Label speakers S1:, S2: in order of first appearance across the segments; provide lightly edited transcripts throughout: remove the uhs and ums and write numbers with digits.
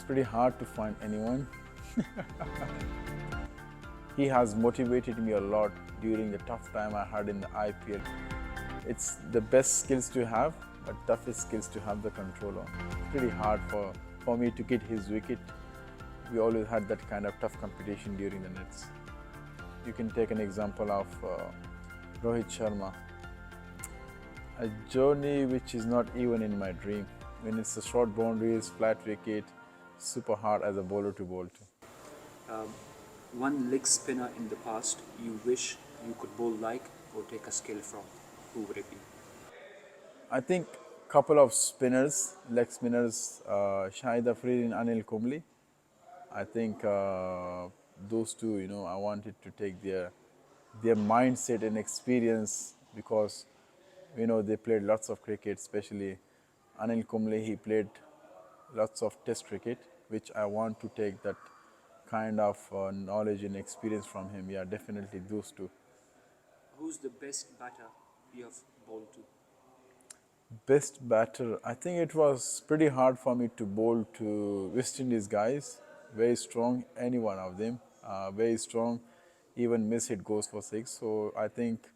S1: pretty hard to find anyone. He has motivated me a lot during the tough time I had in the IPL. It's the best skills to have, but toughest skills to have the control on. It's pretty hard for me to get his wicket. We always had that kind of tough competition during the nets. You can take an example of Rohit Sharma. A journey which is not even in my dream. When it's a short boundaries, flat wicket, super hard as a bowler to bowl to.
S2: One leg spinner in the past you wish you could bowl like or take a skill from, who would it be?
S1: I think couple of spinners, leg spinners, Shahid Afridi and Anil Kumble. I think those two, I wanted to take their mindset and experience because, they played lots of cricket, especially Anil Kumble. He played lots of test cricket, which I want to take that kind of knowledge and experience from him. Yeah, definitely those two.
S2: Who's the best batter you have bowled to?
S1: Best batter, I think it was pretty hard for me to bowl to West Indies guys. Very strong, any one of them. Very strong, even miss hit goes for six. So I think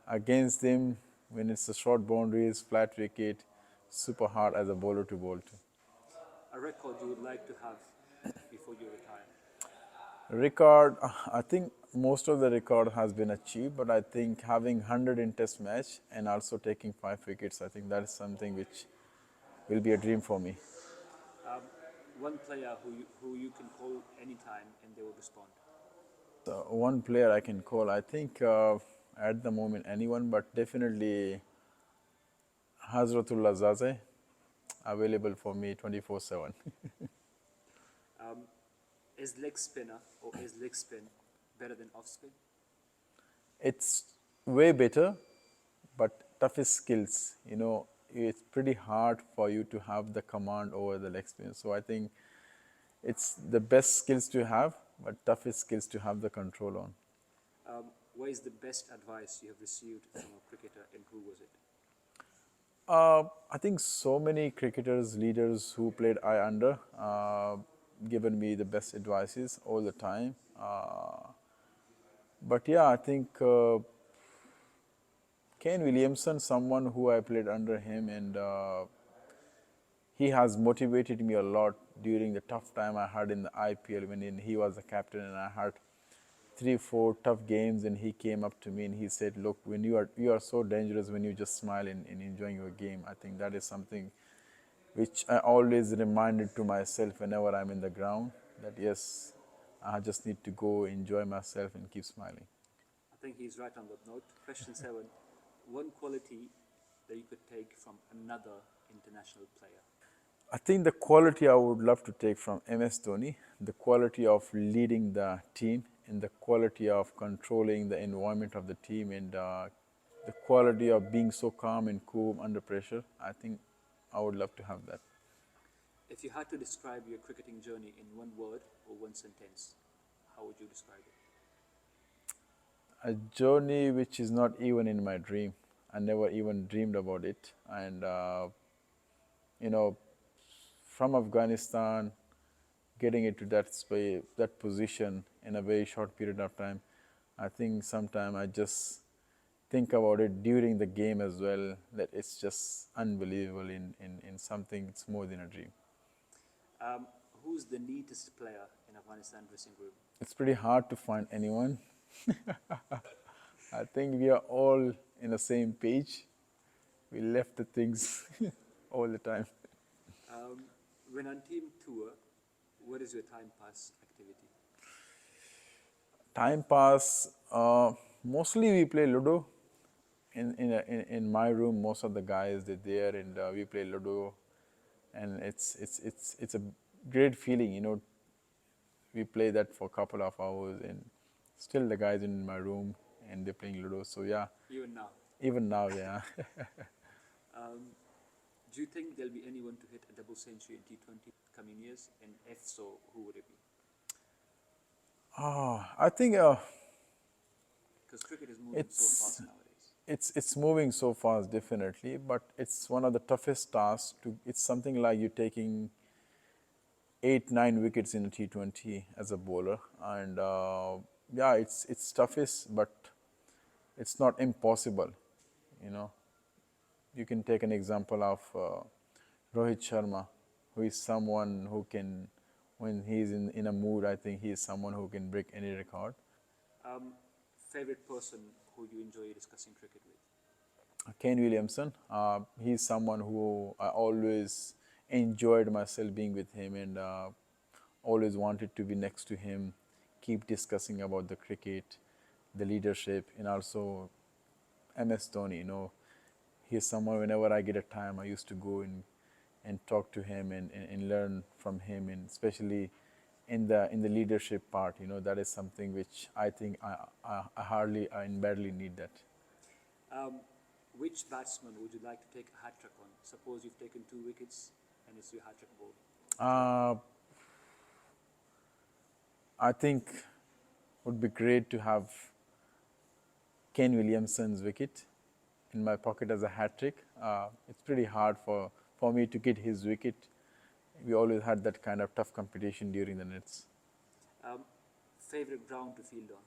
S1: against them, when it's a short boundaries, flat wicket, super hard as a bowler to bowl to.
S2: A record you would like to have before you retire?
S1: Record, I think most of the record has been achieved, but I think having 100 in test match and also taking 5 wickets, I think that is something which will be a dream for me.
S2: One player who you can call anytime and they will respond?
S1: One player I can call, I think at the moment anyone, but definitely Hazratullah Zaze, available for me 24/7.
S2: Is leg spinner or is leg spin better than off spin?
S1: It's way better, but toughest skills. It's pretty hard for you to have the command over the leg spin. So I think it's the best skills to have, but toughest skills to have the control on.
S2: What is the best advice you have received from a cricketer and who was it?
S1: I think so many cricketers, leaders who played I under, given me the best advices all the time. But yeah, I think Kane Williamson, someone who I played under him, and he has motivated me a lot during the tough time I had in the IPL when he was the captain, and I had 3-4 tough games, and he came up to me and he said, "Look, when you are so dangerous when you just smile and enjoying your game." I think that is something which I always reminded to myself whenever I'm in the ground, that yes, I just need to go enjoy myself and keep smiling.
S2: I think he's right on that note. Question 7. One quality that you could take from another international player?
S1: I think the quality I would love to take from MS Dhoni, the quality of leading the team and the quality of controlling the environment of the team, and the quality of being so calm and cool under pressure. I think I would love to have that.
S2: If you had to describe your cricketing journey in one word or one sentence, how would you describe it?
S1: A journey which is not even in my dream. I never even dreamed about it. And, from Afghanistan, getting into that position in a very short period of time, I think sometime I just think about it during the game as well, that it's just unbelievable in something, it's more than a dream.
S2: Who's the neatest player in Afghanistan dressing room?
S1: It's pretty hard to find anyone. I think we are all in the same page. We left the things all the time.
S2: When on team tour, what is your time pass activity?
S1: Time pass, mostly we play Ludo. In my room, most of the guys they're there, and we play Ludo, and it's a great feeling. We play that for a couple of hours, and still the guys in my room and they're playing Ludo. So yeah,
S2: Even now?
S1: yeah.
S2: Do you think there'll be anyone to hit a double century in T20 coming years? And if so, who would it be?
S1: I think
S2: Because cricket is moving so fast nowadays.
S1: it's moving so fast, definitely, but it's one of the toughest tasks. It's something like you taking 8-9 wickets in a T20 as a bowler, and yeah, it's toughest, but it's not impossible. You know, you can take an example of Rohit Sharma, who is someone who can, when he's in a mood, I think he is someone who can break any record.
S2: Favorite person who you enjoy discussing cricket with?
S1: Kane Williamson, he's someone who I always enjoyed myself being with him, and always wanted to be next to him, keep discussing about the cricket, the leadership, and also MS Dhoni. You know, he's someone whenever I get a time, I used to go and talk to him and learn from him, and especially in the leadership part. You know, that is something which I think I hardly and badly need that.
S2: Which batsman would you like to take a hat trick on? Suppose you've taken 2 wickets and it's your hat trick ball.
S1: I think would be great to have Kane Williamson's wicket in my pocket as a hat trick. It's pretty hard for me to get his wicket. We always had that kind of tough competition during the nets.
S2: Favorite ground to field on?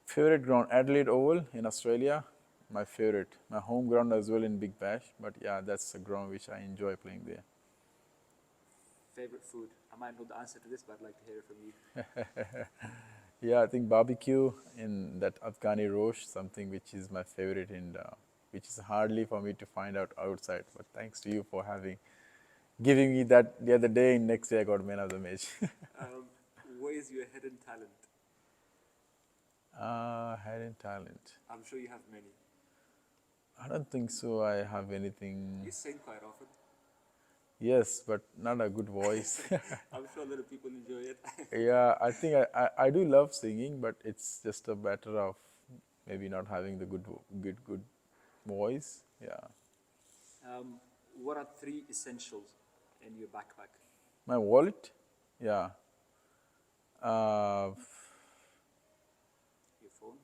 S1: Favorite ground, Adelaide Oval in Australia. My favorite. My home ground as well in Big Bash. But yeah, that's a ground which I enjoy playing there.
S2: Favorite food? I might know the answer to this, but I'd like to hear it from you.
S1: Yeah, I think barbecue in that Afghani roast, something which is my favorite, and which is hardly for me to find out outside. But thanks to you for giving me that the other day, and next day I got man of the match.
S2: What is your hidden talent?
S1: Hidden talent.
S2: I'm sure you have many.
S1: I don't think so. I have anything.
S2: You sing quite often.
S1: Yes, but not a good voice.
S2: I'm sure a lot of people enjoy it.
S1: Yeah, I think I do love singing, but it's just a matter of maybe not having the good voice. Yeah.
S2: What are 3 essentials in your backpack?
S1: My wallet. Yeah.
S2: Your phone?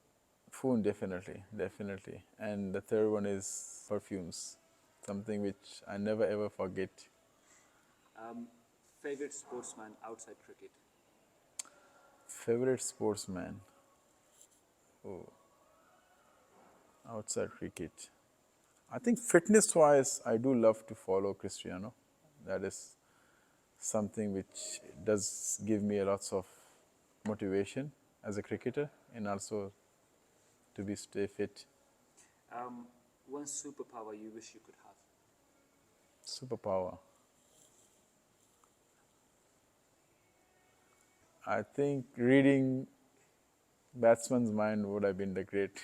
S1: Phone, definitely. And the third one is perfumes, something which I never ever forget.
S2: Favorite sportsman outside cricket?
S1: Favorite sportsman. Oh, outside cricket. I think fitness-wise, I do love to follow Cristiano. That is something which does give me a lots of motivation as a cricketer, and also to stay fit.
S2: One superpower you wish you could have?
S1: Superpower. I think reading batsman's mind would have been the great